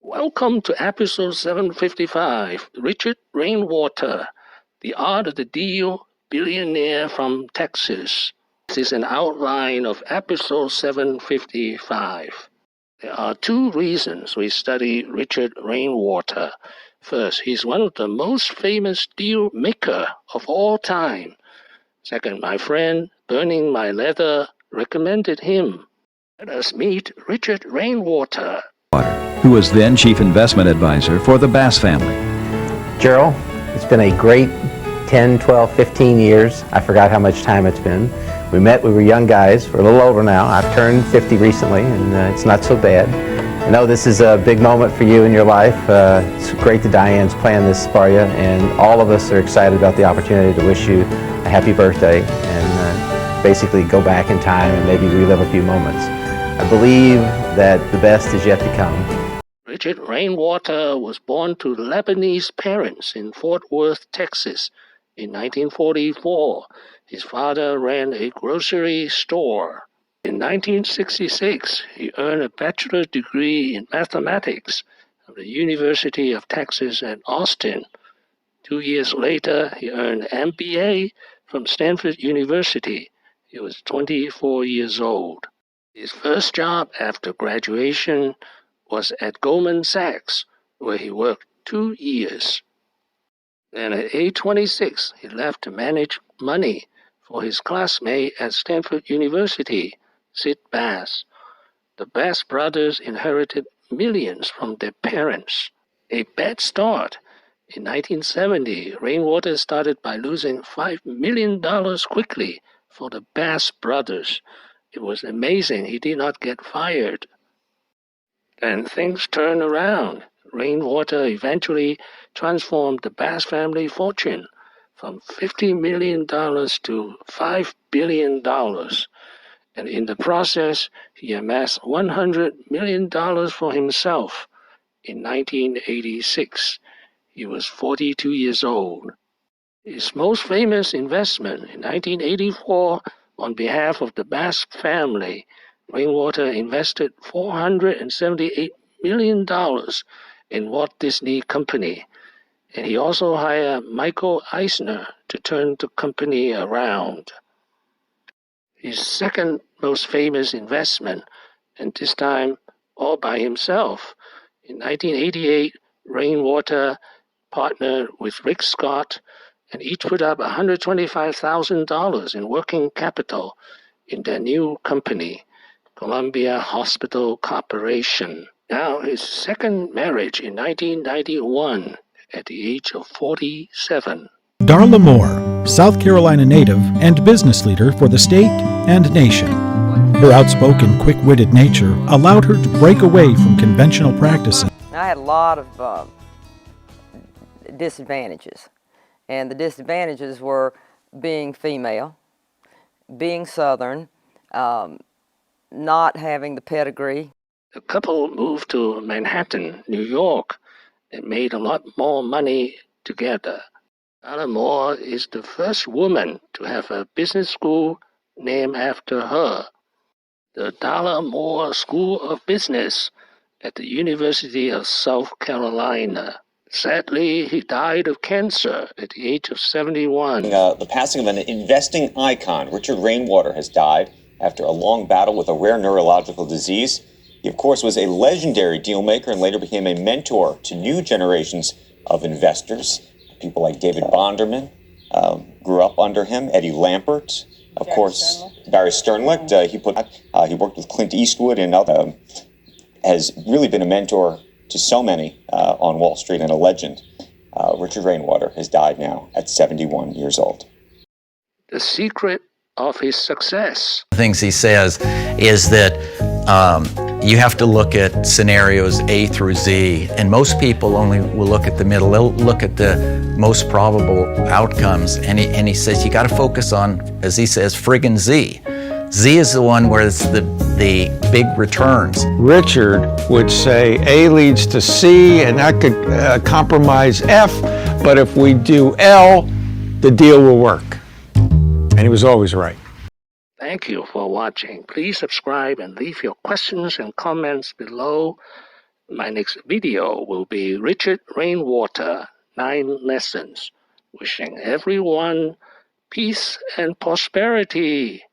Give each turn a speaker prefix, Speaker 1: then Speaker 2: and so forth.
Speaker 1: Welcome to episode 755, Richard Rainwater, The Art of the Deal, Billionaire from Texas. This is an outline of episode 755. There are two reasons we study Richard Rainwater. First, he's one of the most famous deal maker of all time. Second, my friend, Burning My Leather, recommended him. Let us meet Richard Rainwater,
Speaker 2: who was then Chief Investment Advisor for the Bass family.
Speaker 3: Gerald, it's been a great 10, 12, 15 years. I forgot how much time it's been. We were young guys. We're a little older now. I've turned 50 recently, and it's not so bad. I know this is a big moment for you in your life. It's great that Diane's planned this for you, and all of us are excited about the opportunity to wish you a happy birthday and basically go back in time and maybe relive a few moments. I believe that the best is yet to come.
Speaker 1: Richard Rainwater was born to Lebanese parents in Fort Worth, Texas in 1944. His father ran a grocery store. In 1966, he earned a bachelor's degree in mathematics from the University of Texas at Austin. 2 years later, he earned an MBA from Stanford University. He was 24 years old. His first job after graduation was at Goldman Sachs, where he worked 2 years. Then at age 26, he left to manage money for his classmate at Stanford University, Sid Bass. The Bass brothers inherited millions from their parents. A bad start. In 1970, Rainwater started by losing $5 million quickly for the Bass brothers. It was amazing he did not get fired. Then things turned around. Rainwater eventually transformed the Bass family fortune from $50 million to $5 billion. And in the process, he amassed $100 million for himself. In 1986, he was 42 years old. His most famous investment in 1984, on behalf of the Bass family, Rainwater invested $478 million in Walt Disney Company, and he also hired Michael Eisner to turn the company around. His second most famous investment, and this time all by himself. In 1988, Rainwater partnered with Rick Scott, and each put up $125,000 in working capital in their new company, Columbia Hospital Corporation. Now his second marriage in 1991 at the age of 47.
Speaker 4: Darla Moore, South Carolina native and business leader for the state and nation. Her outspoken, quick-witted nature allowed her to break away from conventional practices.
Speaker 5: I had a lot of disadvantages, and the disadvantages were being female, being Southern, not having the pedigree.
Speaker 1: The couple moved to Manhattan, New York, and made a lot more money together. Darla Moore is the first woman to have a business school named after her, the Darla Moore School of Business at the University of South Carolina. Sadly, he died of cancer at the age of 71.
Speaker 6: The passing of an investing icon, Richard Rainwater, has died after a long battle with a rare neurological disease. He, of course, was a legendary dealmaker and later became a mentor to new generations of investors. People like David Bronderman grew up under him, Eddy Lampert, of course, Barry Sternlicht. He worked with Clint Eastwood and has really been a mentor to so many on Wall Street and a legend. Richard Rainwater has died now at 71 years old.
Speaker 1: The secret of his success.
Speaker 7: The things he says is that you have to look at scenarios A through Z, and most people only will look at the middle. They'll look at the most probable outcomes, and he says you got to focus on, as he says, friggin' Z. Z is the one where it's the big returns.
Speaker 8: Richard would say A leads to C, and that could compromise F, but if we do L, the deal will work. And he was always right.
Speaker 1: Thank you for watching. Please subscribe and leave your questions and comments below. My next video will be Richard Rainwater, 9 Lessons. Wishing everyone peace and prosperity.